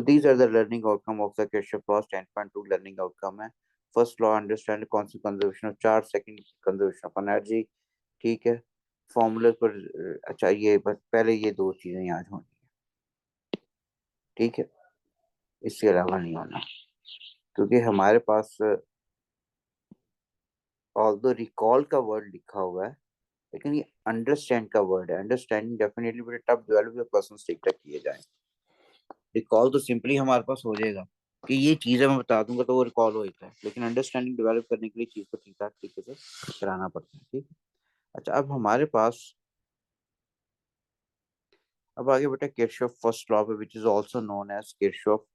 these are the learning outcome of the Kirchhoff law. 10.2 learning outcome है. First law, understand constant conservation of charge. Second, conservation of energy. ठीक है. फॉर्मूले पर अच्छा ये बस पहले ये दो चीजें याद होनी है. ठीक है. इसके अलावा नहीं होना, क्योंकि हमारे पास ऑल्दो रिकॉल का वर्ड लिखा हुआ है, लेकिन ये अंडरस्टैंड का वर्ड है. अंडरस्टैंडिंग डेफिनेटली बड़े टफ डेवलप पर्सन स्टिक तक किए जाए. रिकॉल तो सिंपली हमारे पास हो जाएगा कि ये चीजें मैं बता दूंगा तो वो रिकॉल हो जाता है, लेकिन अंडरस्टैंडिंग डेवलप करने के लिए चीज को ठीक ठाक तरीके से कराना पड़ता है. ठीक है. अच्छा, अब हमारे पास अब आगे बेटा किरचॉफ फर्स्ट लॉ पे, which is also known as Kirchhoff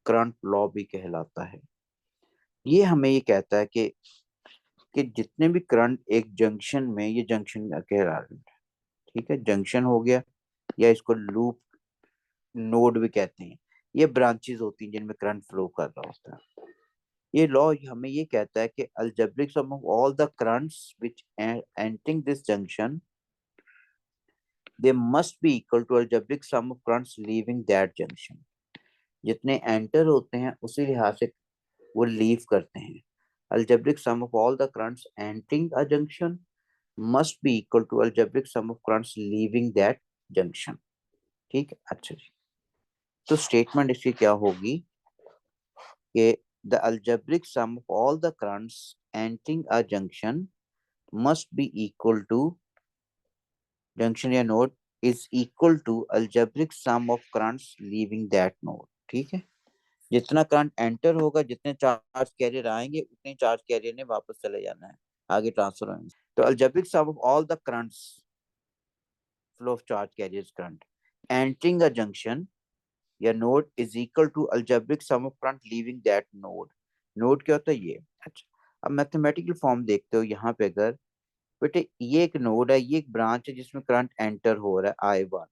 current law भी कहलाता है. ये हमें ये कहता है कि जितने भी करंट एक जंक्शन में, ये जंक्शन कहला रहे हैं. ठीक है. जंक्शन हो गया, या इसको लूप नोड भी कहते हैं. ये ब्रांचेस होती हैं जिनमें करंट फ्लो कर रहा होता है. ये लॉ हमें ये कहता है कि algebraic sum of all the currents which are entering this junction, they must be equal to algebraic sum of currents leaving that junction. जितने एंटर होते हैं उसी लिहाज से वो लीव करते हैं. algebraic sum of all the currents entering a junction must be equal to algebraic sum of currents leaving that junction. ठीक है. अच्छा जी. तो स्टेटमेंट इसकी क्या होगी कि the algebraic sum of all the currents entering a junction must be equal to junction या node is equal to algebraic sum of currents leaving that node. ठीक है. जितना करंट एंटर होगा, जितने चार्ज कैरियर आएंगे, उतने चार्ज कैरियर ने वापस चले जाना है, आगे ट्रांसफर होंगे. तो algebraic sum of all the currents, flow of charge carriers current entering a junction या node is equal to algebraic sum of current leaving that node. node क्या होता है ये. अच्छा, अब मैथमेटिकल फॉर्म देखते हो यहाँ पे. अगर बेटे ये एक नोड है, ये एक ब्रांच है जिसमें करंट एंटर हो रहा है I1,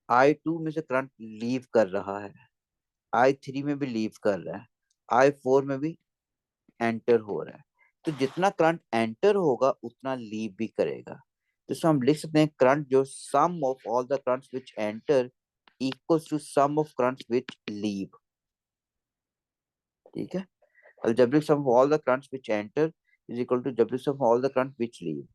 I2 में से करंट लीव कर रहा है, I3 में भी लीव कर रहा है, I4 में भी एंटर हो रहा है. तो जितना करंट एंटर होगा उतना लीव भी करेगा. तो इसको हम लिख सकते हैं करंट जो sum of all the currents which enter equals to sum of currents which leave. ठीक है. algebraic sum of all the currents which enter is equal to algebraic sum of all the currents which leave.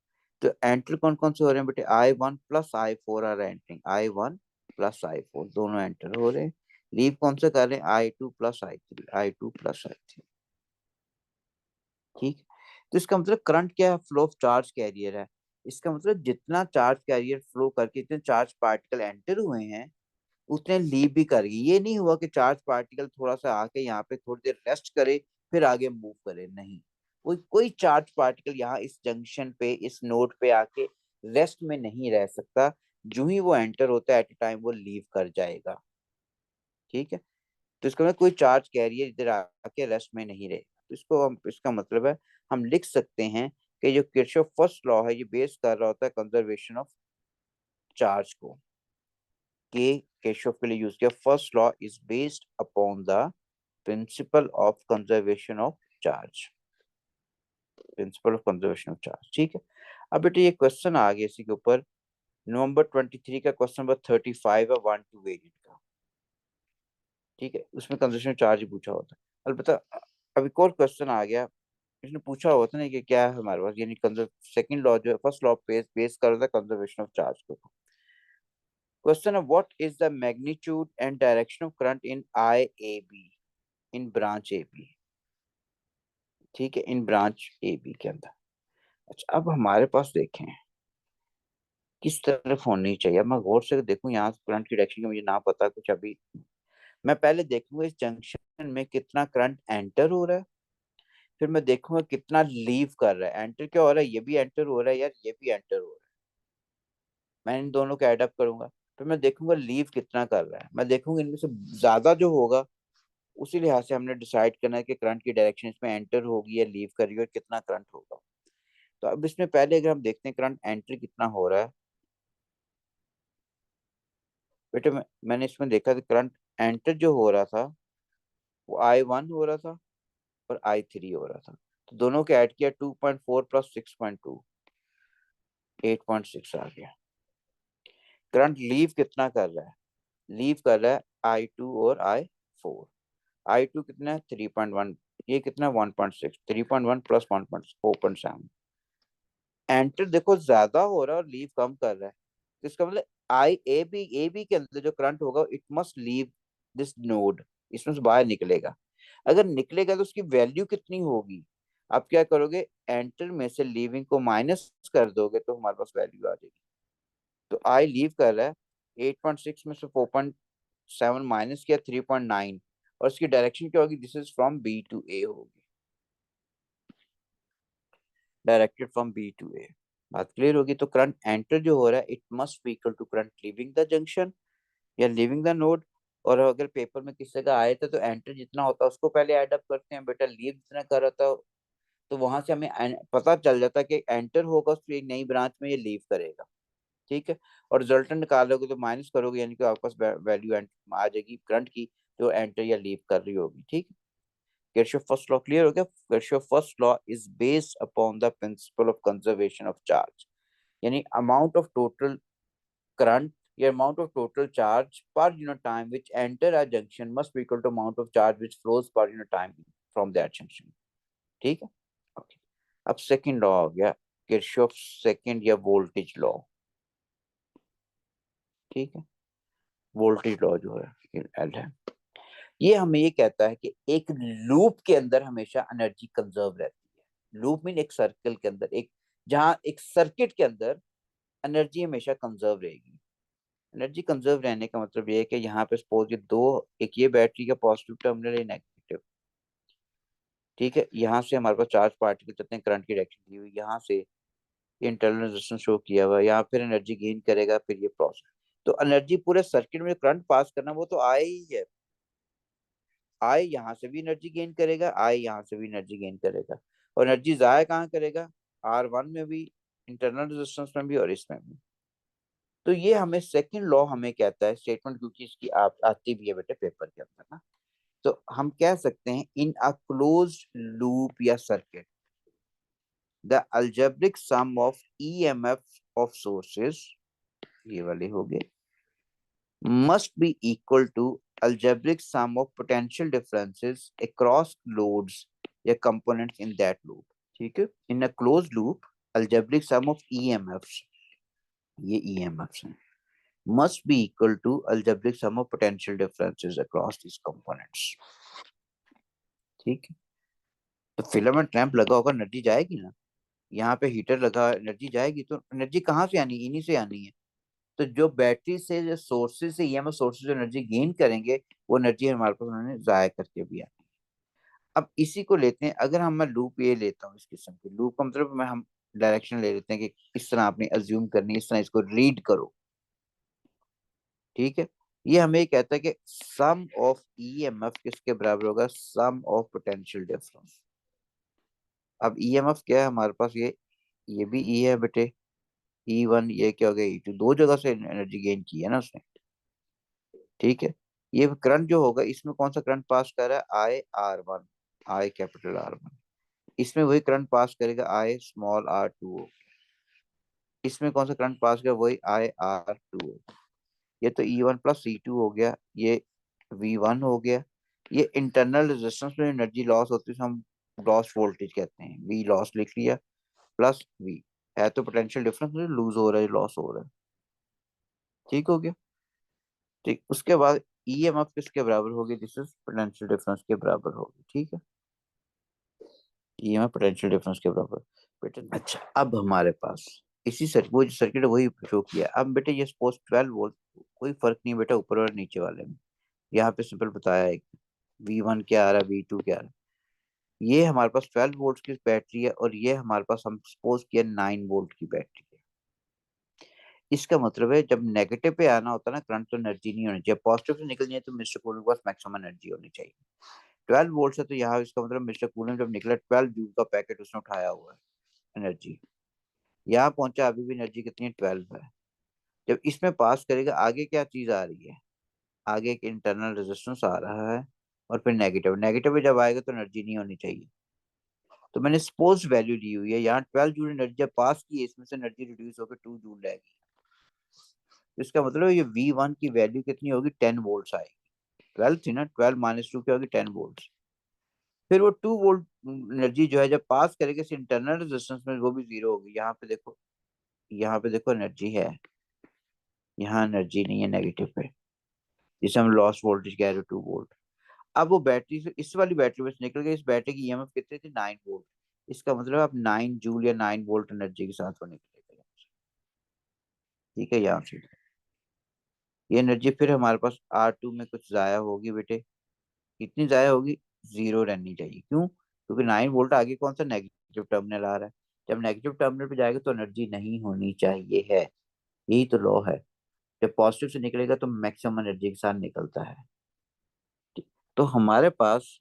तो enter कौन कौन से हो रहे हैं बेटे. I1 plus I4 are entering. I1 plus I4 दोनों एंटर हो रहे हैं. लीव कौन से कर रहे हैं. I2 plus I3, I2 plus I3. ठीक. तो इसका मतलब करंट क्या है. फ्लो ऑफ चार्ज कैरियर है. इसका मतलब जितना चार्ज कैरियर फ्लो करके इतने चार्ज पार्टिकल एंटर हुए हैं उतने लीव भी करेगी. ये नहीं हुआ कि चार्ज पार्टिकल थोड़ा सा आके यहाँ पे थोड़ी देर रेस्ट करे फिर आगे मूव करे. नहीं, कोई चार्ज पार्टिकल यहाँ इस जंक्शन पे, इस नोड पे आके रेस्ट में नहीं रह सकता. जो ही वो एंटर होता है एट ए टाइम वो लीव कर जाएगा. ठीक है. तो इसका मतलब कोई चार्ज कैरियर इधर आके रेस्ट में नहीं रहेगा. तो इसको हम, इसका मतलब है हम लिख सकते हैं कि जो किरचॉफ फर्स्ट लॉ है ये बेस कर रहा होता है कंजर्वेशन ऑफ चार्ज को. के किरचॉफ के लिए यूज किया. First law is based upon the principle of conservation of charge. Principle of conservation of charge. ठीक है. अब बेटे ये क्वेश्चन आ गया इसी के ऊपर. नवंबर 23 का क्वेश्चन नंबर 35 है 1-2 वेरिएंट का. ठीक है. उसमें कंजर्वेशन ऑफ चार्ज ही पूछा होता है. अलबत्ता अब एक और क्वेश्चन आ गया, इसने पूछा हुआ था ना कि क्या है हमारे पास, यानी सेकंड लॉ जो है फर्स्ट लॉ बेस कर रहा था कंजर्वेशन ऑफ चार्ज को. क्वेश्चन है what is the magnitude and direction of current in IAB, in branch AB. ठीक है. इन ब्रांच AB के अंदर. अच्छा, अब हमारे पास देखें किस तरफ होनी चाहिए. अब मैं गौर से देखूं यहाँ करंट की डायरेक्शन की मुझे ना पता कुछ अभी. मैं पहले देखूंगा इस जंक्शन में कितना करंट एंटर हो रहा है, फिर मैं देखूंगा कितना लीव कर रहा है. एंटर क्या हो रहा है. ये भी एंटर हो रहा है यार, ये भी एंटर हो रहा है. मैं इन दोनों को एड अप करूंगा, फिर मैं देखूंगा लीव कितना कर रहा है. मैं देखूंगा इनमें से ज्यादा जो होगा उसी लिहाज से हमने डिसाइड करना है कि करंट की डायरेक्शन इसमें एंटर होगी या लीव करेगी और कितना करंट होगा. तो अब इसमें पहले अगर हम देखते हैं करंट एंटर कितना हो रहा है. बेटे मैंने इसमें देखा था करंट एंटर जो हो रहा था वो I1 हो रहा था और I3 हो रहा था. तो दोनों के ऐड किया 2.4 प्लस 6.2, 8.6 आ गया. करंट लीव कितना कर रहा है. लीव कर रहा है I2 और I4। I2 कितना है 3.1, ये कितना 1.6, 3.1 प्लस 1.6 4.7। एंटर देखो ज्यादा हो रहा है और लीव कम कर रहा है, तो इसका मतलब ए बी के अंदर जो करंट होगा it must leave this node, इसमें से बाहर निकलेगा। अगर निकलेगा तो उसकी वैल्यू कितनी होगी? आप क्या करोगे, एंटर में से लीविंग को माइनस कर दोगे तो हमारे पास वैल्यू आ जाएगी। तो आई लीव कर रहा है, 8.6 में से 4.7 माइनस किया 3.9, और इसकी डायरेक्शन क्या होगी, this is from B to A होगी, directed from B to A. बात क्लियर होगी? तो करंट एंटर जो हो रहा है it must be equal to current leaving the junction या लीविंग द नोड। और अगर पेपर में किसी जगह आया था तो एंटर जितना होता है उसको पहले ऐड अप करते हैं, बेटा लीव जितना कर रहा था, तो वहां से हमें पता चल जाता है कि एंटर होगा उसकी एक नई ब्रांच में ये लीव करेगा। ठीक है, और रिजल्टेंट निकालोगे तो माइनस करोगे, यानी कि आपके पास वैल्यू आ जाएगी करंट की जो एंटर या लीव कर रही होगी। ठीक है, Kirchhoff first law clear हो गया? Kirchhoff first law is based upon the principle of conservation of charge, यानी amount of total current या amount of total charge per unit time which enter a junction must be equal to amount of charge which flows per unit time from that junction। ठीक है, okay. अब second law हो गया Kirchhoff second या voltage law. ठीक है, voltage law जो है एल है, ये हमें ये कहता है कि एक लूप के अंदर हमेशा एनर्जी कंजर्व रहती है। लूप मीन एक सर्कल के अंदर, एक जहां एक सर्किट के अंदर एनर्जी हमेशा कंजर्व रहेगी। एनर्जी कंजर्व रहने का मतलब ये है कि यहाँ पे सपोज ये दो, एक ये बैटरी का पॉजिटिव टर्मिनल है नेगेटिव। ठीक है, यहाँ से हमारे पास चार्ज पार्टिकल चलते हैं, करंट की डायरेक्शन दी हुई, यहाँ से इंटरनल रेजिस्टेंस शो किया हुआ, यहाँ फिर एनर्जी गेन करेगा, फिर ये प्रोसेस। तो एनर्जी पूरे सर्किट में करंट पास करना वो तो आए ही है, आई यहाँ से भी एनर्जी गेन करेगा, आई यहाँ से भी एनर्जी गेन करेगा, और एनर्जी जाया कहाँ करेगा, R1 में भी, इंटरनल रेजिस्टेंस में भी, और इसमें भी। तो ये हमें सेकंड लॉ हमें कहता है स्टेटमेंट, क्योंकि इसकी आप आती भी है बेटे पेपर के अंदर ना। तो हम कह सकते हैं इन अ क्लोज्ड लूप या circuit the algebraic sum of EMF of sources, ये वाले हो गए, must be equal to algebraic sum of potential differences across loads या components in that loop। ठीक है, in a closed loop algebraic sum of EMFs, ये EMFs हैं, must be equal to algebraic sum of potential differences across these components। ठीक है, तो filament lamp लगा होगा, एनर्जी जाएगी ना, यहाँ पे हीटर लगा, एनर्जी जाएगी, तो एनर्जी कहाँ से आनी, इन्हीं से आनी है। तो जो बैटरी से जो सोर्सेज से EMF सोर्सेज एनर्जी गेन करेंगे, वो एनर्जी हमारे पास उन्होंने जाया करके भी आनी है। अब इसी को लेते हैं, अगर हम मैं लूप ये लेता हूँ, इस किस्म के लूप का मतलब मैं हम डायरेक्शन ले लेते हैं कि इस तरह आपने अज्यूम करनी है, इस तरह इसको रीड करो। ठीक है, ये हमें ये कहता है कि सम ऑफ EMF किसके बराबर होगा, सम ऑफ पोटेंशियल डिफरेंस। अब EMF क्या है हमारे पास, ये भी E है बेटे, E1, ये क्या हो गया E2, दो जगह से एनर्जी गेन की है ना उसने। ठीक है, ये करंट जो होगा इसमें कौन सा करंट पास कर रहा है, I R1, I capital R1, इसमें वही करंट पास करेगा I स्मॉल R2, इसमें कौन सा करंट पास करेगा, वही IR2। ये तो E1 प्लस E2 हो गया, ये V1 हो गया। ये इंटरनल रेजिस्टेंस में एनर्जी लॉस होती है, हम लॉस वोल्टेज कहते हैं, V लॉस लिख लिया, प्लस V है तो पोटेंशियल डिफरेंस लूज हो रहा है, लॉस हो रहा है। ठीक हो गया, ठीक। उसके बाद EMF किसके बराबर होगी, दिस इज पोटेंशियल डिफरेंस के बराबर होगी। ठीक है, EMF पोटेंशियल डिफरेंस के बराबर बेटे। अच्छा, अब हमारे पास इसी सर्किट, वो जो सर्किट है वही शो किया। अब बेटे ये सपोज 12 वोल्ट, कोई फर्क नहीं बेटा ऊपर और नीचे वाले में, यहाँ पे सिंपल बताया है V1 क्या आ रहा है, V2 क्या आ रहा है। ये हमारे पास 12 वोल्ट की बैटरी है, और ये हमारे पास हम सपोज किया 9 वोल्ट की बैटरी है। इसका मतलब है जब नेगेटिव पे आना होता है ना करंट, तो एनर्जी नहीं होनी चाहिए, पॉजिटिव से निकलनी है तो मिस्टर कूलिंग के पास मैक्सिमम एनर्जी होनी चाहिए। 12 वोल्ट से, तो यहाँ इसका मतलब मिस्टर कूलिंग जब निकला 12 जूल का पैकेट उसने उठाया हुआ है, एनर्जी यहाँ पहुंचा, अभी भी एनर्जी कितनी है, 12 है। जब इसमें पास करेगा आगे क्या चीज आ रही है, आगे एक इंटरनल रेजिस्टेंस आ रहा है, और फिर नेगेटिव, नेगेटिव में जब आएगा तो एनर्जी नहीं होनी चाहिए। तो मैंने सपोज वैल्यू ली हुई है, यहाँ 12 जूल एनर्जी जब पास की है, इसमें से एनर्जी रिड्यूस होकर 2 जूल रहेगी। इसका मतलब ये V1 की वैल्यू कितनी होगी, 10 वोल्ट आएगी। 12 थी ना, 12 माइनस 2 क्या होगी, 10 वोल्ट। फिर वो 2 वोल्ट एनर्जी जो है जब पास करेगा इस इंटरनल रेजिस्टेंस में, वो भी जीरो होगी। यहाँ पे देखो, यहाँ पे देखो एनर्जी है, यहाँ एनर्जी नहीं है नेगेटिव पे, जिसे हम लॉस वोल्टेज कह रहे हो 2 वोल्ट। अब वो बैटरी से, इस वाली बैटरी में से निकल गई, इस बैटरी की ईएमएफ कितनी थी, 9 वोल्ट। इसका मतलब आप 9 जूल या 9 वोल्ट एनर्जी के साथ वो निकलेगा यहाँ से। ठीक है, यहाँ से ये एनर्जी फिर हमारे पास R2 में कुछ जाया होगी बेटे। कितनी जाया होगी, जीरो रहनी चाहिए। क्यों, क्योंकि 9 वोल्ट आगे कौन सा नेगेटिव टर्मिनल आ रहा है। जब नेगेटिव टर्मिनल पे जाएगा तो एनर्जी नहीं होनी चाहिए है, यही तो लॉ है। जब पॉजिटिव से निकलेगा तो मैक्सिमम एनर्जी के साथ निकलता है। ठीक। तो हमारे पास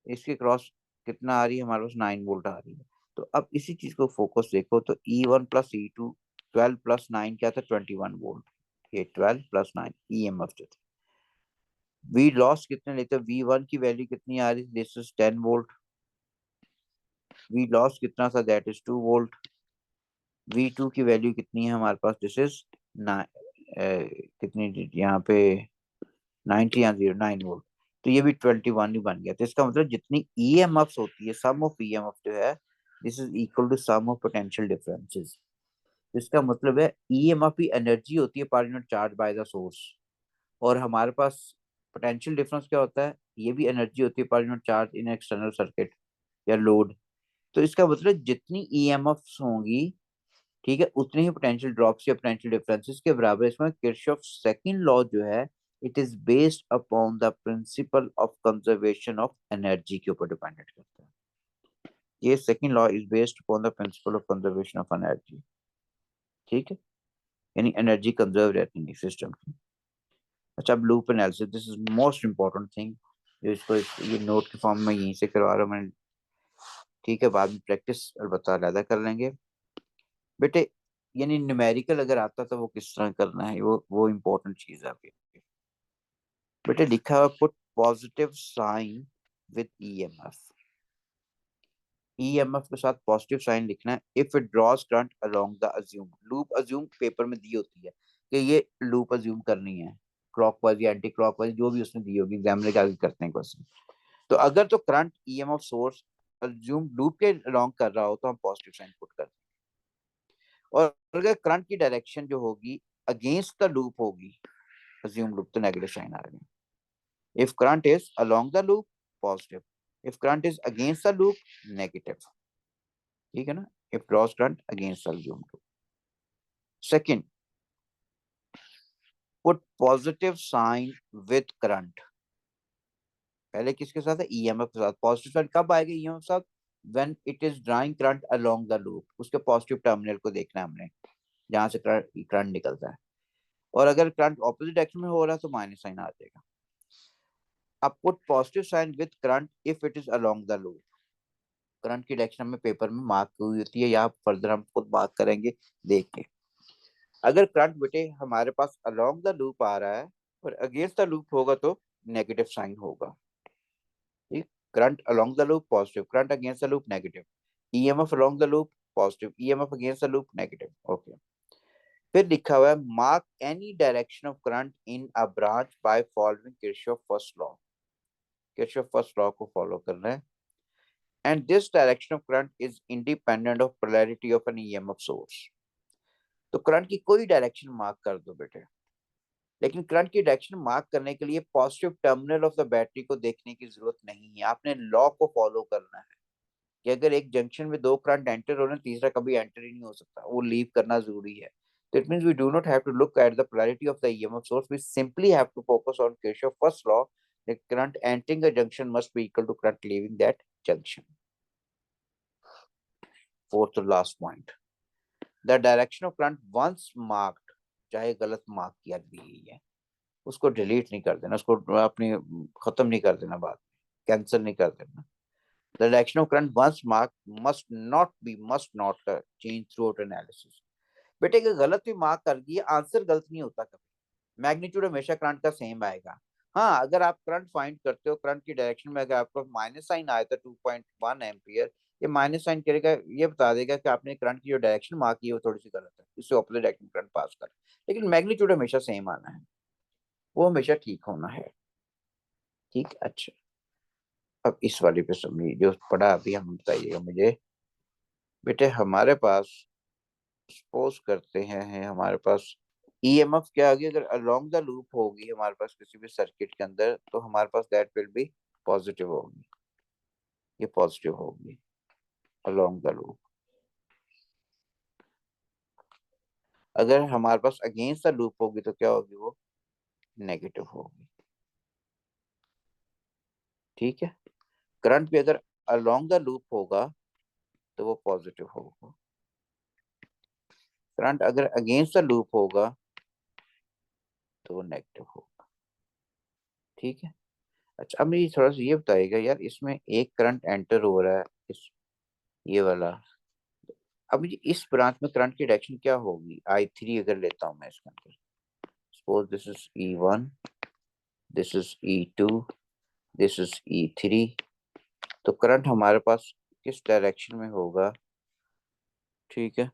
इसके क्रॉस कितना आ रही है, हमारे पास 9 वोल्ट आ रही है। तो अब इसी चीज को फोकस देखो, तो E1 + E2, 12 + 9 क्या था, 21 वोल्ट। ये 12 + 9 ईएमएफ जो थी। वी लॉस कितने लेते हैं, V1 की वैल्यू कितनी आ रही है, this is 10 volt. V loss कितना था, दैट इज 2 वोल्ट। V2 की वैल्यू कितनी है हमारे पास, दिस इज कितनी यहाँ पे 90 या 09 वोल्ट। तो ये भी 21 ही बन गया। तो इसका मतलब जितनी ईएमएफ होती है, सम ऑफ ईएमएफ जो है, this is equal to sum of potential differences. इसका मतलब है ईएमएफ ही एनर्जी होती है per unit charge by the source, और हमारे पास पोटेंशियल डिफरेंस क्या होता है, ये भी एनर्जी होती है per unit charge in external circuit या लोड। तो इसका मतलब जितनी ईएमएफ होंगी, ठीक है, उतने ही पोटेंशियल ड्रॉप्स या पोटेंशियल डिफरेंसेस के बराबर। इसमें किरचॉफ सेकंड लॉ जो है, it is based upon the principle of conservation of energy के ऊपर डिपेंडेंट करता है। ये second law is based upon the principle of conservation of energy. ठीक है, यानी एनर्जी कंजर्व रहती है सिस्टम की। अच्छा, अब loop analysis, this is most important thing. जो इसको ये नोट के फॉर्म में यहीं से करवा रहा हूँ मैं। ठीक है, बाद में प्रैक्टिस अलबत्ता अलग कर लेंगे बेटे। यानी न्यूमेरिकल अगर आता तो वो किस तरह करना है, वो इम्पोर्टेंट चीज है आपके। बेटे लिखा हुआ, put positive sign with EMF. EMF के साथ पॉजिटिव साइन लिखना है if it draws current along the assume loop. Assume paper में दी होती है कि ये लूप अज्यूम करनी है, क्लॉकवाइज या एंटी क्लॉकवाइज, जो भी उसने दी होगी, एग्जामिनर के आगे करते हैं क्वेश्चन। तो अगर तो current EMF source assume loop के अलोंग कर रहा हो तो हम पॉजिटिव साइन पुट करते हैं। और अगर करंट की डायरेक्शन जो होगी अगेंस्ट द लूप होगी, अज्यूम लूप, तो नेगेटिव साइन आ रही है। If current is along the loop, positive. If current is against the loop, negative. ठीक है ना, if cross current against the loop. Second, put positive sign with current. पहले किसके साथ है, ईएमएफ के साथ। पॉजिटिव साइन कब आएगा ईएमएफ के साथ, when it is drawing current along the loop. उसके पॉजिटिव टर्मिनल को देखना है हमने, जहां से करंट निकलता है। और अगर करंट ऑपोजिट डायरेक्शन में हो रहा है तो माइनस साइन आ जाएगा। अब put positive sign with current if it is along the loop. Current की डायरेक्शन में पेपर में मार्क हुई होती है, या फर्दर हम खुद मार्क करेंगे देख के। अगर करंट बेटे हमारे पास अलोंग द लूप आ रहा है और अगेंस्ट द लूप होगा तो नेगेटिव साइन होगा। ठीक, current along the loop positive, current against the loop negative. EMF along the loop positive, EMF against the loop negative. Okay, फिर लिखा हुआ है mark any direction of current in a branch by following Kirchhoff first law. Kirchhoff first law को follow करना है। And this direction of current is independent of polarity of an EMF source. तो current की कोई direction mark कर दो बेटे, लेकिन करंट की डायरेक्शन मार्क करने के लिए positive terminal of the battery को देखने की जरूरत नहीं है। आपने लॉ को फॉलो करना है कि अगर एक जंक्शन में दो करंट एंटर हो रहे हैं, तीसरा कभी एंटर ही नहीं हो सकता, वो लीव करना जरूरी है। तो it means we do not have to look at the polarity of the EMF source, we simply have to focus on Kirchhoff first law that current entering a junction must be equal to current leaving that junction. Fourth और last point, the direction of current once marked, चाहे गलत mark किया दी गई है, उसको delete नहीं कर देना, उसको अपनी खत्म नहीं कर देना, बाद में कैंसिल नहीं कर देना। The direction of current once mark must not change throughout analysis. बेटे अगर गलत भी मार्क कर दिए, आंसर गलत नहीं होता कभी, मैग्नीट्यूड हमेशा करंट का सेम आएगा। हाँ, अगर आप करंट फाइंड करते हो, करंट की डायरेक्शन में अगर आपको माइनस साइन आया था 2.1 एम्पियर ये माइनस साइन करेगा, ये बता देगा कि आपने करंट की जो डायरेक्शन मार्क की है वो थोड़ी सी गलत है, इससे ऑपोजिट डायरेक्शन करंट पास कर। लेकिन मैग्नीट्यूड हमेशा सेम आना है, वो हमेशा ठीक होना है। ठीक, अच्छा। अब इस वाले पे समझिए जो पढ़ा अभी, हम बताइएगा मुझे बेटे। हमारे पास सपोज करते हैं हमारे पास ईएमएफ क्या आ गई, अगर अलोंग द लूप होगी हमारे पास किसी भी सर्किट के अंदर, तो हमारे पास दैट विल बी पॉजिटिव होगी, ये पॉजिटिव होगी अलोंग द लूप। अगर हमारे पास अगेंस्ट द लूप होगी तो क्या होगी, वो नेगेटिव होगी। ठीक है, करंट भी अगर अलोंग द लूप होगा तो वो पॉजिटिव होगा, करंट अगर अगेंस्ट द लूप होगा तो वो नेगेटिव होगा। ठीक है, अच्छा अब मुझे थोड़ा सा ये बताइएगा यार, इसमें एक करंट एंटर हो रहा है, इस ये वाला। अब मुझे इस ब्रांच में करंट की डायरेक्शन क्या होगी, I3 अगर लेता हूँ मैं इसके अंदर, suppose this is E1, this is E2, this is E3, तो करंट हमारे पास किस डायरेक्शन में होगा। ठीक है,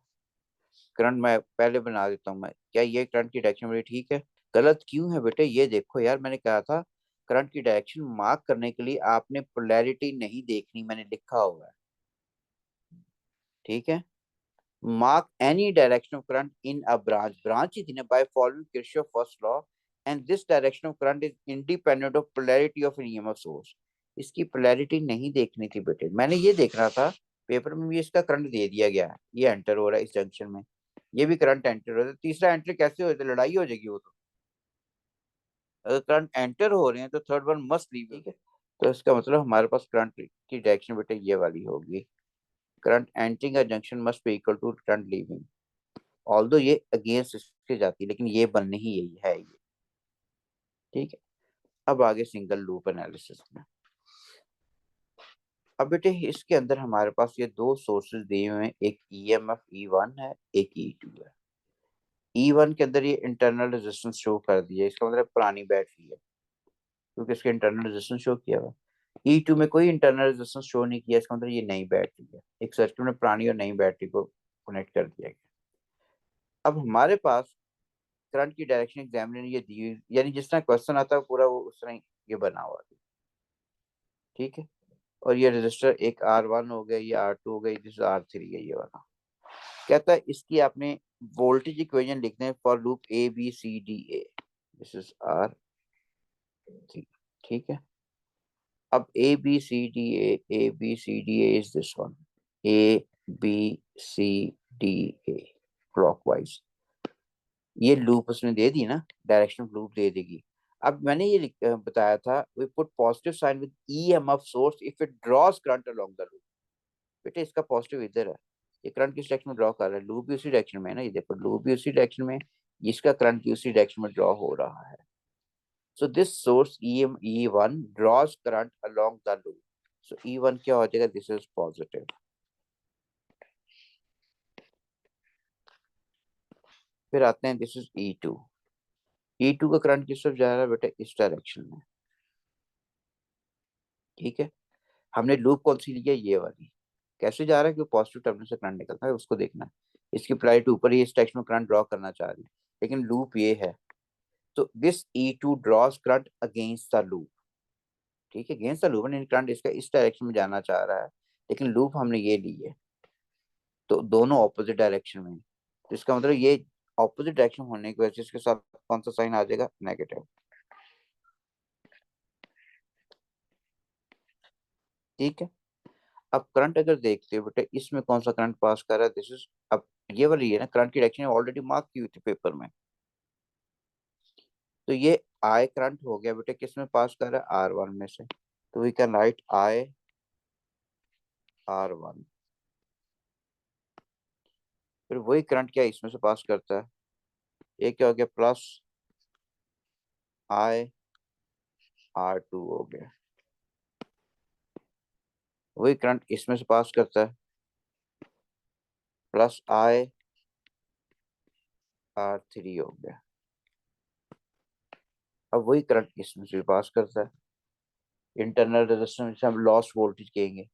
करंट मैं पहले बना देता हूँ मैं, क्या ये करंट की डायरेक्शन मेरी ठीक है। गलत क्यों है बेटे, ये देखो यार, मैंने कहा था करंट की डायरेक्शन मार्क करने के लिए आपने पोलैरिटी नहीं देखनी, मैंने लिखा हुआ है। ठीक है, mark any direction of current in a branch ही थी ना, by following Kirchhoff first law, and this direction of current is independent of polarity of an EMF source। इसकी पोलैरिटी नहीं देखनी थी बेटे, मैंने ये देखना था, पेपर में भी इसका करंट दे दिया गया है, ये एंटर हो रहा है इस जंक्शन में, ये भी करंट एंटर हो रहा है, तीसरा एंटर कैसे हो जाता है, लड़ाई हो जाएगी वो तो। अगर करंट एंटर हो रहे हैं तो थर्ड वन मस्ट लीव। ठीक है, तो इसका मतलब हमारे पास करंट की डायरेक्शन बेटे ये वाली होगी, current entering a junction must be equal to current leaving. Although ये अगेंस्ट इसके जाती है, लेकिन ये बननी ही यही है ये। ठीक है, अब आगे सिंगल लूप एनालिसिस में। अब बेटे इसके अंदर हमारे पास ये दो सोर्सेज दिए हुए हैं, एक ईएमएफ E1 है, एक E2 है। E1 के अंदर ये इंटरनल रेजिस्टेंस शो कर दिया, इसका मतलब पुरानी बैटरी है, क्योंकि इसके इंटरनल रेजिस्टेंस शो किया हुआ। E2 में कोई इंटरनल रेजिस्टेंस शो नहीं किया, इसका मतलब ये नई बैटरी है, एक सर्किट में पुरानी और नई बैटरी को कनेक्ट कर दिया गया। अब हमारे पास करंट की डायरेक्शन एग्जामिनर ये दी, यानी जिस तरह क्वेश्चन आता है पूरा वो उस तरह ही ये बना हुआ है। ठीक है, और ये रजिस्टर एक R1 हो गया, ये R2 हो गई, दिस R3 है ये वाला। कहता है इसकी आपने वोल्टेज इक्वेशन लिखते हैं for loop ABCDA, this is R3। ठीक है, अब ABCDA is this one, ABCDA clockwise, ये लूप उसने दे दी ना, डायरेक्शन ऑफ लूप दे देगी। अब मैंने ये बताया था, we put positive sign with EMF source if it draws current along the loop. बेटे इसका पॉजिटिव इधर है, ये करंट किस डायरेक्शन में ड्रॉ कर रहा है, लूप भी उसी डायरेक्शन में है ना, ये देखो लूप भी उसी डायरेक्शन में, इसका करंट भी उसी डायरेक्शन में ड्रॉ हो रहा है। So this source E1 draws current along the loop, so E1 क्या हो जाएगा, दिस इज पॉजिटिव। फिर आते हैं दिस इज E2, E2 का करंट किस तरफ जा रहा है बेटे, इस डायरेक्शन में। ठीक है, हमने लूप कौन सी ली है, ये वाली। कैसे जा रहा है, क्योंकि पॉजिटिव टर्मिनल से करंट निकलता है, उसको देखना है। इसकी पोलैरिटी ऊपर ही इस डायरेक्शन में करंट ड्रॉ करना चाह रही है, लेकिन लूप ये है, तो this E2 draws current against the loop. ठीक है, अगेंस्ट द लूप, करंट इसका इस डायरेक्शन में जाना चाह रहा है, लेकिन लूप हमने ये ली है, तो दोनों ऑपोजिट डायरेक्शन में, तो इसका मतलब ये ऑपोजिट डायरेक्शन होने की वजह से इसके साथ कौन सा साइन आ जाएगा, नेगेटिव। ठीक है, अब करंट अगर देखते हो बेटे, इसमें कौन सा करंट पास कर रहा है, दिस इज, अब ये वाली है ना, करंट की डायरेक्शन ऑलरेडी मार्क की हुई थी पेपर में, तो ये आई करंट हो गया बेटे, किस में पास कर रहा है, R1 में से, तो वी कैन राइट IR1। फिर वही करंट क्या इसमें से पास करता है, ये क्या हो गया, प्लस IR2 हो गया, वही करंट इसमें से पास करता है, प्लस IR3 हो गया। अब वही करंट इसमें से पास करता है, इंटरनल रेजिस्टेंस हम लॉस वोल्टेज कहेंगे।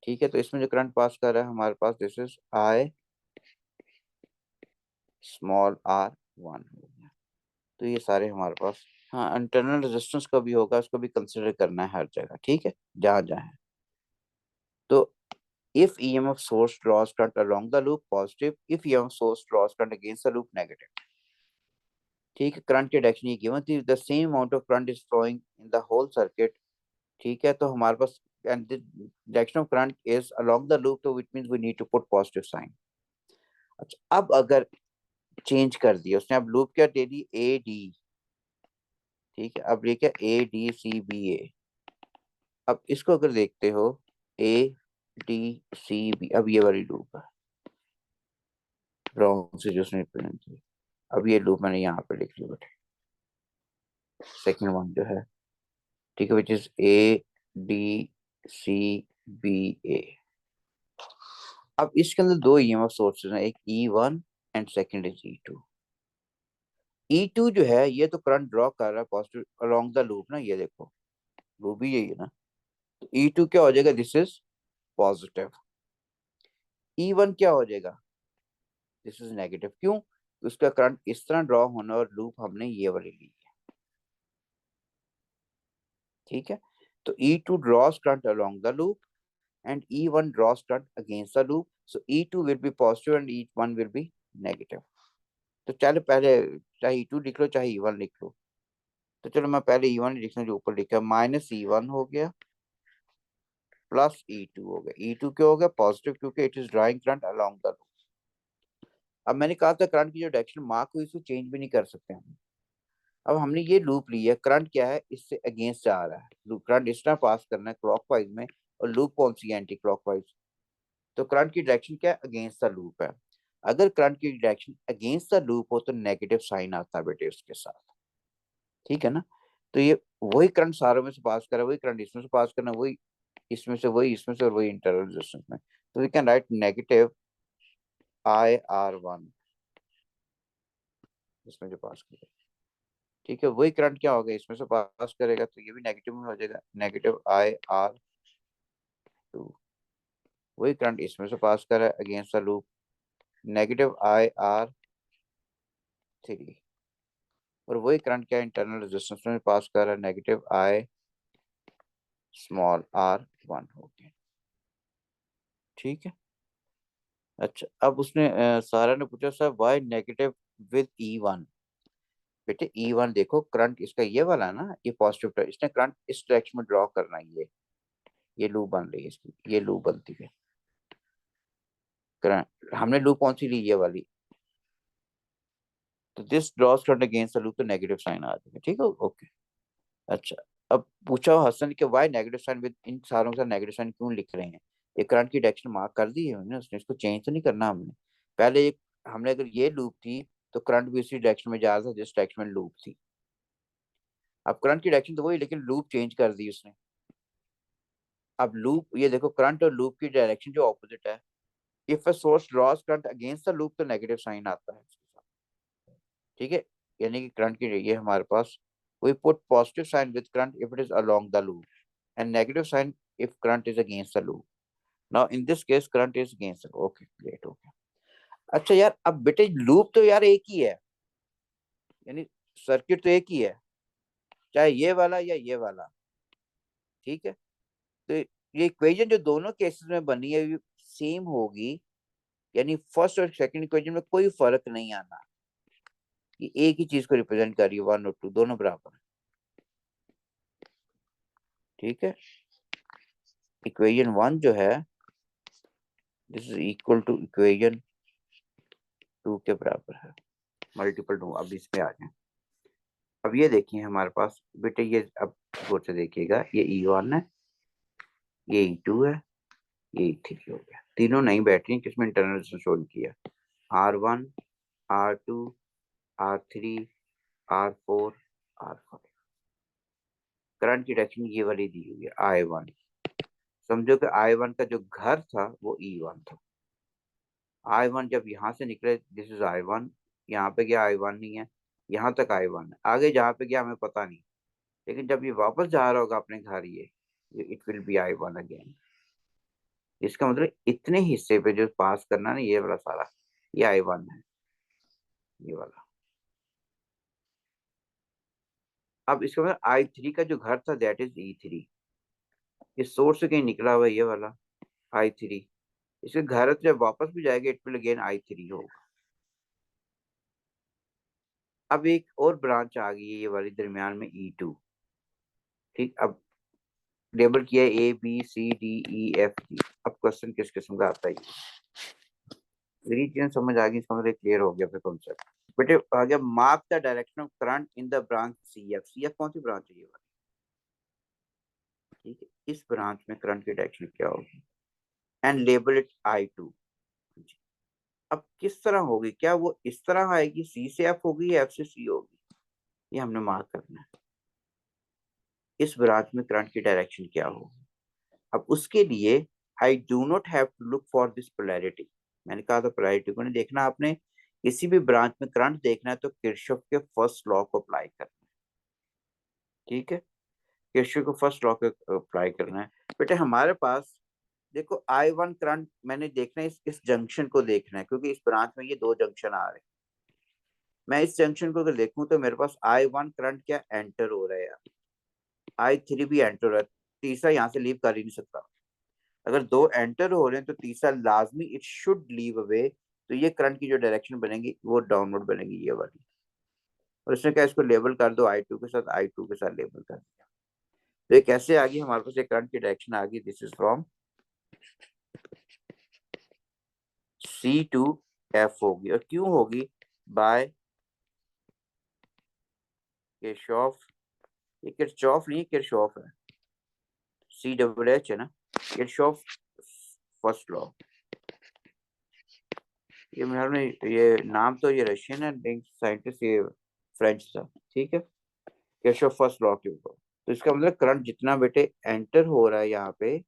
ठीक है, तो इसमें जो करंट पास कर रहा है हमारे पास, this is I small R one हो गया। तो ये सारे हमारे पास, हाँ इंटरनल रेजिस्टेंस का भी होगा, उसको भी कंसिडर करना है हर जगह, ठीक है, जहाँ जहाँ है। तो if EMF source draws current along the loop positive, if EMF source draws current against the loop negative। ठीक है, करंट की डायरेक्शन ये गिवन थी, the same amount of current is flowing in the whole circuit. ठीक है, तो हमारे पास and the direction of current is along the loop, तो which means we need to put positive sign. अच्छा, अब अगर चेंज कर दिया उसने, अब लूप क्या दे दी, ए डी। ठीक है, अब ये क्या, ए डी सी बी ए। अब इसको अगर देखते हो, ए डी सी बी, अब ये वाली लूप है, रॉन्ग से जो उसने रिप्रेजेंट की। अब ये लूप मैंने यहाँ पे लिख ली बेटे, सेकंड वन जो है, ठीक है, which is A D C B A. अब इसके अंदर दो ईएमएफ सोर्सेज हैं, एक E1 and second is E2। E2 जो है ये तो करंट ड्रॉ कर रहा है पॉजिटिव अलोंग द लूप ना, ये देखो लूप भी यही है ना, तो E2 क्या हो जाएगा, दिस इज पॉजिटिव। E1 क्या हो जाएगा, दिस इज नेगेटिव। क्यों, उसका करंट इस तरह ड्रॉ होना और लूप हमने ये वाली ली है। ठीक है, तो E2 draws current along the loop and E1 draws current against the loop, so E2 will be positive and E1 will be negative। तो चलो पहले चाहे E2 लिख लो चाहे E1 लिख लो, तो चलो मैं पहले E1 लिखना, जो ऊपर लिखा माइनस E1 हो गया प्लस E2 हो गया। E2 क्यों हो गया पॉजिटिव, क्योंकि it is drawing current along the loop. अब मैंने कहा था करंट की जो डायरेक्शन मार्क हुई इसको चेंज भी नहीं कर सकते हम। अब हमने ये लूप ली है, करंट क्या है, इससे अगेंस्ट जा रहा है, लूप करंट इस तरह पास करना है क्लॉकवाइज में, और लूप कौन सी है, एंटी क्लॉकवाइज। तो करंट की डायरेक्शन क्या है, अगेंस्ट द लूप है। अगर करंट की डायरेक्शन अगेंस्ट द लूप हो तो नेगेटिव साइन आता है बेटे उसके साथ। ठीक है ना, तो ये वही करंट सारों में से पास कर रहा है, वही करंट इसमें से पास करना है, वही इसमें से, वही इसमें से, और वही इंटरनल रेजिस्टेंस में। तो we can write negative IR1 इसमें जो पास करेगा। ठीक है, वही करंट क्या होगा, इसमें से पास करेगा तो ये भी नेगेटिव में हो जाएगा, नेगेटिव IR2। वही करंट इसमें से पास कर रहा है against the loop, negative IR3। और वही करंट क्या इंटरनल रेजिस्टेंस में पास कर रहा है, नेगेटिव I स्मॉल R1 हो गया। ठीक है, अच्छा अब उसने सारा ने पूछा sir Y negative with E1। बेटे E1 देखो, करंट इसका ये वाला है ना, ये पॉजिटिव था, इसने करंट इस डायरेक्शन में ड्रॉ करना है, ये लूप बन रही है इसकी, ये लूप बनती है करंट, हमने लूप कौन सी ली, ये वाली। तो this draws current against the loop, तो नेगेटिव साइन आ जाएगा। ठीक है, ओके। अच्छा, अब पूछा हसन कि वाई नेगेटिव साइन विद, इन सारों का नेगेटिव साइन क्यों लिख रहे हैं। ये करंट की डायरेक्शन मार्क कर दी है हमने, उसने इसको चेंज तो नहीं करना हमने। पहले एक हमने अगर ये लूप थी तो करंट भी उसी डायरेक्शन में जा रहा था जिस डायरेक्शन में लूप थी। अब करंट की डायरेक्शन तो वही, लेकिन लूप चेंज कर दी उसने। अब लूप ये देखो, करंट और लूप की डायरेक्शन जो ऑपोजिट है, if a source draws current against the loop तो नेगेटिव साइन आता है इसके साथ। ठीक है, यानी कि करंट की ये हमारे पास, we put positive sign with current if it is along the loop and negative sign if current is against the loop। now in this case current is against the loop। okay great, okay। अच्छा यार, अब बेटे loop तो यार एक ही है, यानी circuit तो एक ही है, चाहे ये वाला या ये वाला। ठीक है, तो ये इक्वेशन जो दोनों केसेस में बनी है सेम होगी, यानी फर्स्ट और सेकंड इक्वेशन में कोई फर्क नहीं आना, ये एक ही चीज को रिप्रेजेंट कर रही है, 1 और 2 दोनों बराबर है। ठीक है, इक्वेशन 1 जो है, this is equal to equation 2 के बराबर है, मल्टीपल 2। अब इसमें आ जाए, अब ये देखिए हमारे पास बेटे, ये अब गौर से देखिएगा, ये E1 है, ये E2 है, ये E3 हो गया। तीनों नई बैटरी किसमें इंटरनल शो किया, R1 R2 R3 R4 R5। Current की डायरेक्शन ये वाली दी हुई है I1। समझो कि I1 का जो घर था वो E1 था। I1 जब यहाँ से निकले, दिस इज I1, यहाँ पे गया I1 नहीं है, यहाँ तक I1 है, आगे जहाँ पे गया हमें पता नहीं, लेकिन जब ये वापस जा रहा होगा अपने घर, ये it will be I1 again. इसका मतलब इतने हिस्से पे जो पास करना ना, ये वाला सारा, ये I1 है, ये वाला। अब इसका मतलब I3 का जो घर था दैट इज E3। इस सोर्स से कहीं निकला हुआ है ये वाला I3। इसके घर तो जब वापस भी जाएगा इट विल अगेन I3 होगा। अब एक और ब्रांच आ गई है ये वाली दरमियान में E2। ठीक, अब लेबल किया है ABCDEFG। अब क्वेश्चन किस किस्म का आता है? मेरी चीजें समझ आ गई, इसका मतलब क्लियर हो गया फिर कॉन्सेप्ट। बेटे आ गया, mark the direction of current in the branch CF। CF कौन सी ब्रांच है ये वाली? ठीक है, इस ब्रांच में करंट की डायरेक्शन क्या होगी? And label it I2। अब किस तरह होगी? क्या वो इस तरह आएगी, C से F होगी या F से C होगी? ये हमने मार्क करना है। इस ब्रांच में करंट की डायरेक्शन क्या होगी? अब उसके लिए I do not have to look for this polarity. मैंने कहा था पोलैरिटी को नहीं देखना आपने। किसी भी ब्रांच में करंट देखना है तो किरचॉफ के फर्स्ट लॉ को अप्लाई करना है। ठीक है, किरचॉफ को फर्स्ट लॉ को अप्लाई करना है। बेटे हमारे पास देखो I1 करंट मैंने देखना है, इस जंक्शन को देखना है, क्योंकि इस ब्रांच में ये दो जंक्शन आ रहे हैं। मैं इस जंक्शन को अगर देखूं तो मेरे पास I1 करंट क्या एंटर हो रहा है यार, I3 भी एंटर हो रहा है, तीसरा यहाँ से लीव कर ही नहीं सकता। अगर दो एंटर हो रहे हैं तो तीसरा लाजमी इट शुड लीव अवे। तो ये करंट की जो डायरेक्शन बनेगी वो डाउनवर्ड बनेगी, ये वाली। और इसने क्या, इसको लेबल कर दो I2 के साथ, I2 के साथ लेबल कर दिया। तो ये कैसे आ गई हमारे पास? एक करंट की डायरेक्शन आ गई, this is from C to F होगी। और क्यों होगी? By Kirchhoff. ये किरचॉफ नहीं, किरचॉफ है, CH है ना, किरचॉफ फर्स्ट लॉ। ये मेरे ये नाम तो ये रशियन है, साइंटिस्ट ये फ्रेंच था। ठीक है, किरचॉफ फर्स्ट लॉ के ऊपर। तो इसका मतलब करंट जितना बेटे एंटर हो रहा है यहाँ पे,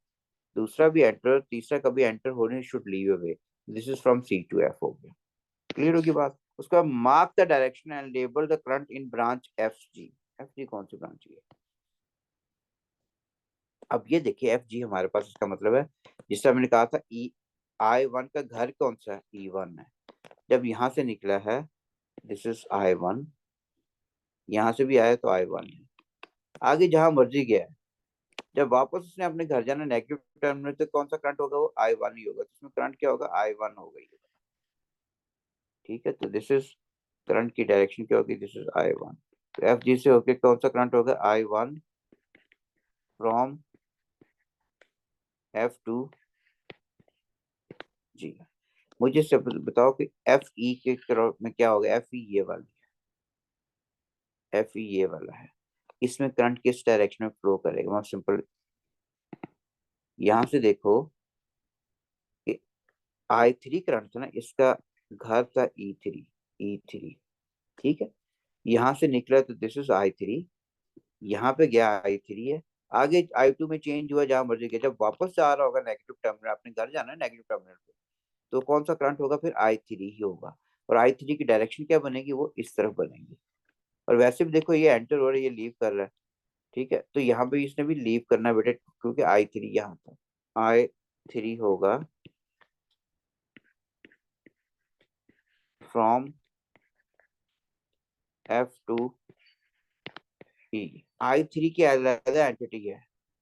दूसरा भी एंटर, तीसरा कभी एंटर होने should leave away. This is from C to F हो गया। क्लियर होगी बात? उसका mark the direction and label the current in branch FG। FG कौन सी ब्रांच है? अब ये देखिए FG हमारे पास, इसका मतलब है जिससे मैंने कहा था I1 का घर कौन सा है? E1 है। जब यहाँ से निकला है दिस इज I1, यहाँ से भी आया तो I1 है। आगे जहां मर्जी गया है, जब वापस उसने अपने घर जाना नेगेटिव टर्मिनल, तो कौन सा करंट होगा? वो I1 ही होगा। तो इसमें करंट क्या होगा? I1 होगा ये। ठीक है, तो दिस इज करंट की डायरेक्शन क्या होगी? This is I1। तो FG से होके कौन सा करंट होगा? I1 from F to G। मुझे सब बताओ कि FE के तरफ में क्या होगा? FE ये वाली, FE ये वाला है। इसमें करंट किस डायरेक्शन में फ्लो करेगा? बहुत सिंपल, यहाँ से देखो कि I3 करंट था ना, इसका घर था E3। ठीक है, यहाँ से निकला तो दिस इज I3, यहाँ पे गया I3 है। आगे I2 में चेंज हुआ, जहां मर्जी गया। जब वापस जा रहा होगा नेगेटिव टर्मिनल, अपने घर जाना है नेगेटिव टर्मिनल पे, तो कौन सा करंट होगा? फिर I3 ही होगा। और I3 की डायरेक्शन क्या बनेगी? वो इस तरफ बनेगी। और वैसे भी देखो ये एंटर हो रहा है, ये लीव कर रहा है। ठीक है, तो यहाँ पे इसने भी लीव करना है बेटे, क्योंकि I3 यहाँ था। I3 होगा from F to E। I3 की अलग एंटिटी है।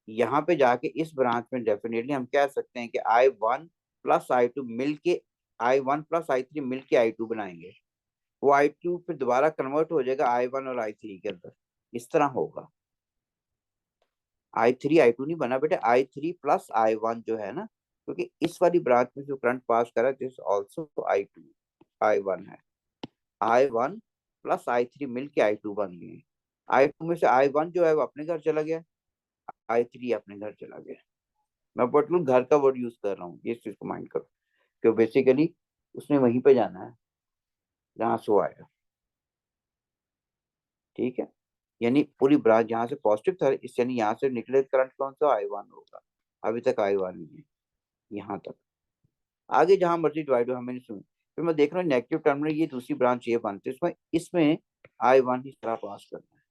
यहाँ पे जाके इस ब्रांच में डेफिनेटली हम कह सकते हैं कि I1 प्लस I2 मिल के, I1 प्लस I3 मिल के I2 बनाएंगे। वो I2 फिर दोबारा कन्वर्ट हो जाएगा I1 और I3 के अंदर। इस तरह होगा। I3 I2 नहीं बना बेटे, I3 प्लस I1 जो है ना, क्योंकि इस वाली ब्रांच में जो करंट पास करा दिस ऑल्सो I2, I1 है। I1 प्लस I3 मिल के I2 बन गए। I2 में से I1 जो है वो अपने घर चला गया, I3 अपने घर चला गया। मैं बटलू घर का वर्ड यूज कर रहा हूँ, ये चीज को माइंड करो, क्यों बेसिकली उसने वहीं पे जाना है जहां से वो आया। ठीक है, यानी पूरी ब्रांच जहां से पॉजिटिव था, इस यानी यहाँ से निकले करंट कौन सा? I1 होगा। अभी तक I1 ही है यहाँ तक। आगे जहां मर्जी डिवाइड हो, हमें नहीं सुनी। फिर मैं देख रहा हूँ नेगेटिव टर्मिनल, ये दूसरी ब्रांच ये बनती है, इसमें इसमें I1 इस तरह पास करना है।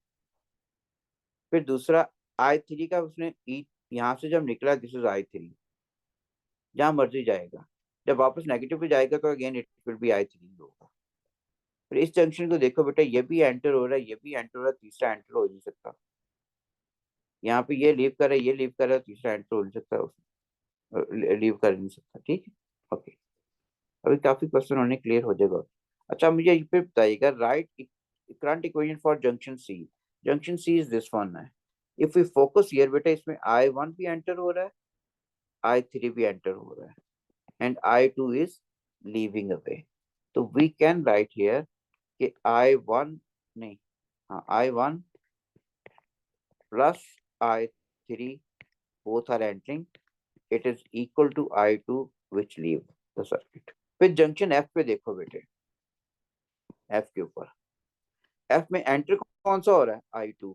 फिर दूसरा I3 का उसने ई, यहाँ से जब निकला दिस इज I3, जहां मर्जी जाएगा, जब वापस नेगेटिव पे जाएगा तो again it will be I3 होगा। फिर इस जंक्शन को देखो बेटा, ये भी एंटर हो रहा है, ये भी एंटर हो रहा है, तीसरा एंटर हो नहीं सकता। यहाँ पे ये लीव कर रहा है, ये लीव कर रहा है, तीसरा एंटर हो नहीं सकता, लीव कर नहीं सकता। ठीक है, ओके। अभी काफी क्वेश्चन होने क्लियर हो जाएगा। अच्छा मुझे ये फिर बताइएगा, write current equation for junction C. Junction C is this one है। इफ वी फोकस हियर बेटा, इसमें I1 भी एंटर हो रहा है, I3 भी एंटर हो रहा है, and I2 is leaving away. तो वी कैन राइट हियर कि I1 नहीं, हाँ I1 plus I3 both are entering, it is equal to I2 which leave the circuit। फिर जंक्शन एफ पे देखो बेटे, एफ के ऊपर, एफ में एंटर कौन सा हो रहा है I2,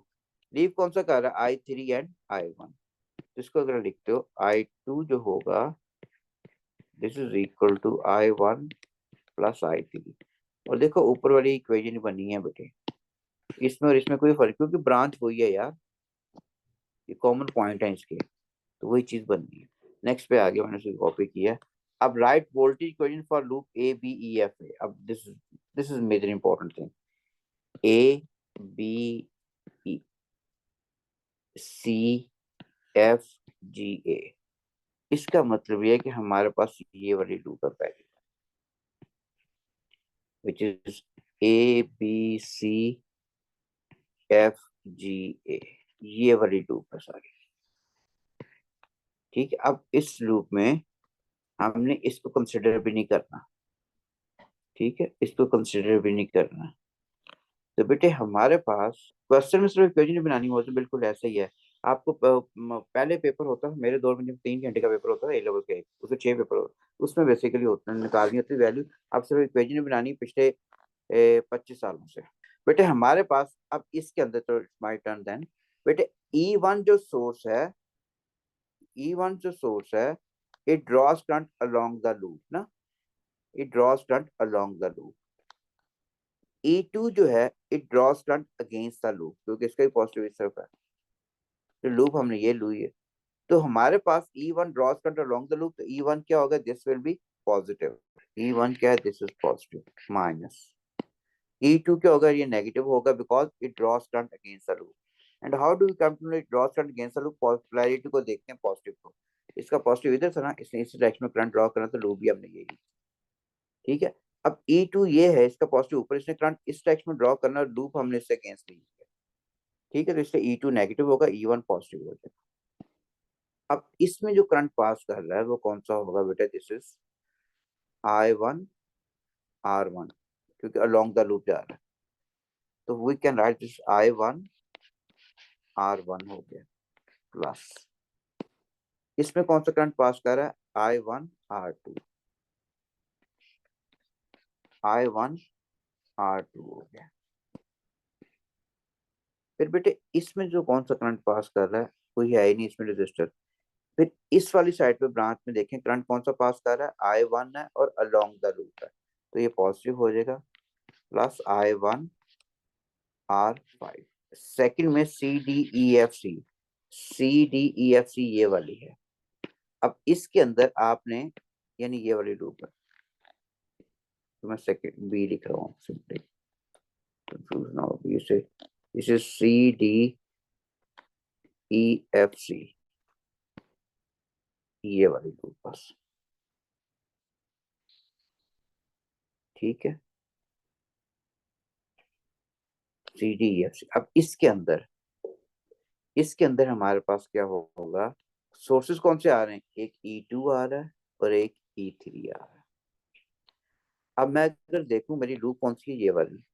लीव कौन सा कर रहा है I3 एंड I1। इसको अगर लिखते हो I2 जो होगा, this is equal to I1 plus I3। और देखो ऊपर वाली इक्वेशन बनी है बेटे, इसमें और इसमें कोई फर्क, क्योंकि ब्रांच वही है यार, ये कॉमन पॉइंट है इसके, तो वही चीज बननी है। नेक्स्ट पे आगे मैंने उसे कॉपी किया। अब write voltage equation for loop A B E F A। अब this is major important thing. A B C F G A, इसका मतलब ये है कि हमारे पास ये वाली लूप है पहले, which is A B C F G A, ये वाली लूप है सारी। ठीक है, अब इस लूप में हमने इसको कंसिडर भी नहीं करना। ठीक है, इसको कंसिडर भी नहीं करना। तो बेटे हमारे पास क्वेश्चन में सिर्फ इक्वेशन बनानी हो तो बिल्कुल ऐसा ही है। आपको पहले पेपर होता है, मेरे दौर में जब 3 घंटे का पेपर होता था A लेवल के, उसमें 6 पेपर होता, उसमें बेसिकली होता है निकालनी होती वैल्यू। आप सिर्फ इक्वेशन बनानी पिछले 25 सालों से। बेटे हमारे पास अब इसके अंदर, तो माई टर्न देन। बेटे E1 जो सोर्स है, E1 जो सोर्स है, it draws current along the loop ना, it draws current along the loop. E2 जो है, it draws current against the loop, क्योंकि इसका भी पॉजिटिव इस तरफ है, तो लूप हमने ये ली है। तो हमारे पास E1 draws current along the loop, तो E1 क्या होगा, this will be positive. E1 क्या है, this is positive, minus E2 क्या होगा, ये नेगेटिव होगा, because it draws current against the loop. And how do we come to know it draws current against the loop, polarity को देखते हैं positive को। इसका पॉजिटिव इधर था ना, इसलिए इस डायरेक्शन में करंट ड्रॉ करना, तो लूप भी हमने यही। ठीक है, अब E2 ये है, इसका पॉजिटिव ऊपर, इसने करंट इस डायरेक्शन में ड्रॉ करना, लूप हमने इससे अगेंस्ट ली है। ठीक है, तो इससे E2 नेगेटिव होगा, E1 पॉजिटिव हो जाएगा। अब इसमें जो करंट पास कर रहा है वो कौन सा होगा बेटा, दिस इज I1 R1, क्योंकि अलोंग द लूप जा रहा है, तो we can write this I1 R1 हो गया, प्लस इसमें कौन सा करंट पास कर रहा है, I1 R2, I1 R2 हो गया। फिर बेटे इसमें जो कौन सा करंट पास कर रहा है, कोई है ही नहीं इसमें रजिस्टर। फिर इस वाली साइड पे ब्रांच में देखें, करंट कौन सा पास कर रहा है, I1 है और अलोंग द लूप है, तो ये पॉजिटिव हो जाएगा, प्लस I1 R5। सेकंड में C D E F C ये वाली है। अब इसके अंदर आपने, यानी ये वाली लूप है, तो मैं सेकंड बी लिख रहा हूँ सिंपली, कंफ्यूज ना हो। इसे इसे CDEFC, ये वाली लूप बस। ठीक है, CDEFC। अब इसके अंदर हमारे पास क्या होगा, सोर्सेज कौन से आ रहे हैं, एक E2 आ रहा है और एक E3 आ रहा है। अब मैं अगर देखूं मेरी लूप कौन सी है, ये वाली।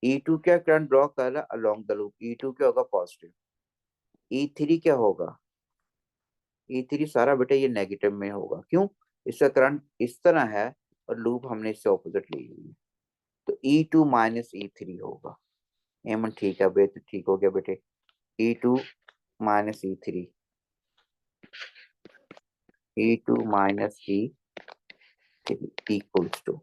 E2 क्या करंट ड्रॉ कर रहा है अलोंग द लूप, E2 क्या होगा, पॉजिटिव। E3 क्या होगा, E3 सारा बेटा ये नेगेटिव में होगा, क्यों, इसका करंट इस तरह है और लूप हमने इससे ऑपोजिट ली हुई है, तो E2 माइनस E3 होगा। एमन ठीक है बेटे, ठीक हो गया बेटे, E2 minus E3, E2 minus E3 equals to.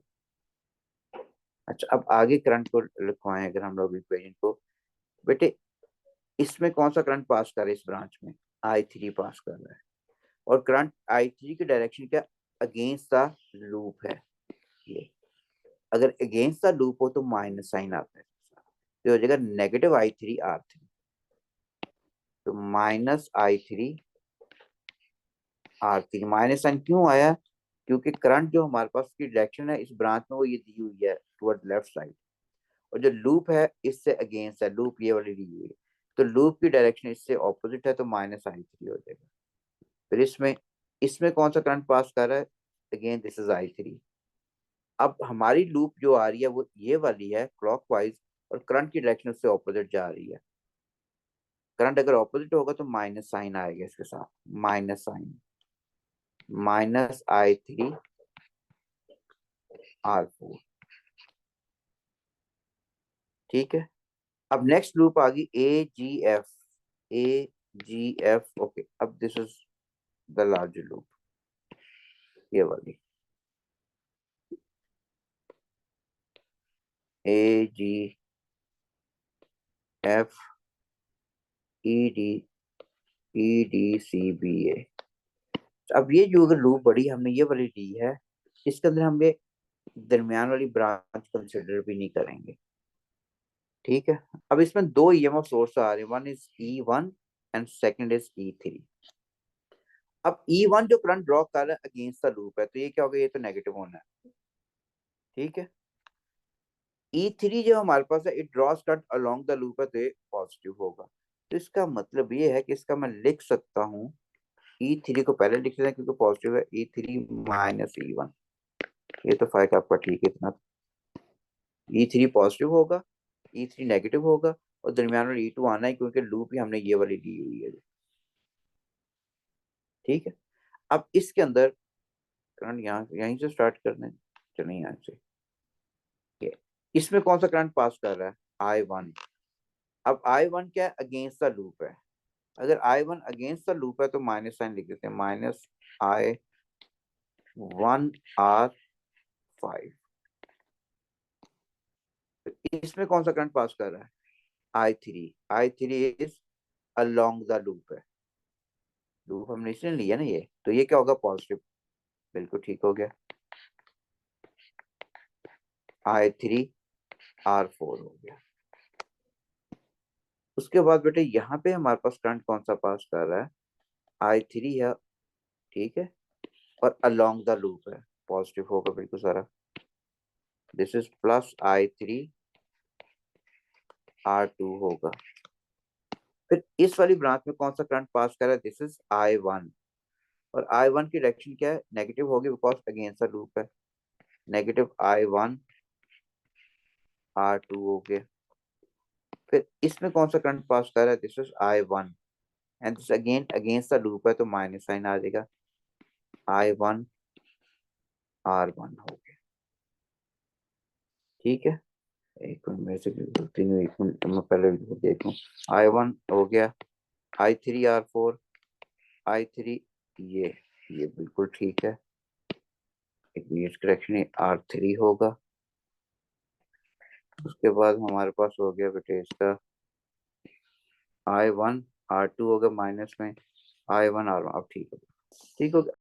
अच्छा, अब आगे करंट को लिखवाएं अगर हम लोग इक्वेशन को, बेटे इसमें कौन सा करंट पास कर रहा है, इस ब्रांच में I3 पास कर रहा है, और करंट I3 की डायरेक्शन क्या, अगेंस्ट द लूप है ये। अगर अगेंस्ट द लूप हो तो माइनस साइन आता है, तो हो जाएगा नेगेटिव I3R3। तो -I3R3 माइनस साइन क्यों आया? क्योंकि करंट जो हमारे पास की डायरेक्शन है इस ब्रांच में वो ये दी हुई है टुवर्ड लेफ्ट साइड, और जो लूप है इससे अगेंस्ट है, लूप ये वाली दी हुई है, तो लूप की डायरेक्शन इससे ऑपोजिट है, तो -I3 हो जाएगा। फिर इसमें इसमें कौन सा करंट पास कर रहा है? Again this is I3। अब हमारी लूप जो आ रही है वो ये वाली है क्लॉकवाइज, और करंट की डायरेक्शन उससे ऑपोजिट जा रही है। करंट अगर ऑपोजिट होगा तो माइनस साइन आएगा इसके साथ, माइनस साइन, -I3R4। ठीक है। अब नेक्स्ट लूप आ गई AGF। AGF ओके, अब this is the larger loop, ये वाली AGF EDCBA। अब ये जो अगर लूप बड़ी हमने ये वाली ली है, इसके अंदर हम ये दरमियान वाली ब्रांच कंसिडर भी नहीं करेंगे। ठीक है। अब इसमें दो ईएमएफ सोर्स आ रहे हैं, one is E1 and second is E3। अब E1 जो करंट ड्रॉ कर रहा है अगेंस्ट द लूप है, तो ये क्या होगा? ये तो नेगेटिव होना है। ठीक है। E3 जो हमारे पास है, it draws current along the loop है, तो ये पॉजिटिव होगा। तो इसका मतलब ये है कि इसका मैं लिख सकता हूँ, E3 को पहले लिख लेते हैं क्योंकि पॉजिटिव है, E3 माइनस E1। ये तो फाइट आपका ठीक है इतना। E3 पॉजिटिव होगा, E3 नेगेटिव होगा, और दरमियान में E2 आना है क्योंकि लूप ही हमने ये वाली ली हुई है। ठीक है। अब इसके अंदर करंट यहाँ यहीं से स्टार्ट करने, चलिए यहाँ से। इसमें कौन सा करंट पास कर रहा है? I1। अब I1 क्या है? अगेंस्ट द लूप है। अगर I1 अगेंस्ट द लूप है तो माइनस साइन लिख देते हैं, -I1R5। इसमें कौन सा करंट पास कर रहा है? I3 is along the loop है, लूप हमने इसने लिया ना ये, तो ये क्या होगा? पॉजिटिव। बिल्कुल ठीक हो गया, I3R4 हो गया। उसके बाद बेटे यहाँ पे हमारे पास करंट कौन सा पास कर रहा है? I3 है। ठीक है। और अलोंग द लूप है, पॉजिटिव होगा बिल्कुल सारा। दिस इज +I3R2 होगा। फिर इस वाली ब्रांच में कौन सा करंट पास कर रहा है? This is I1। और I1 की डायरेक्शन क्या है? नेगेटिव होगी बिकॉज अगेंस्ट द लूप है, -I1R2 हो गया। फिर इसमें कौन सा करंट पास कर रहा है? This is I1 and this again against the loop है, तो माइनस साइन आ जाएगा, I1R1 हो गया। ठीक है। एक मिनट मेरे से गलती नहीं हुई, एक मिनट मैं पहले देखूं। I1 हो गया, I3R4, I3 ये बिल्कुल ठीक है। एक मिनट करेक्शन, R3 होगा। उसके बाद हमारे पास हो गया बेटे इसका I1R2 होगा माइनस में, I1R1। अब ठीक हो गया, ठीक हो गया।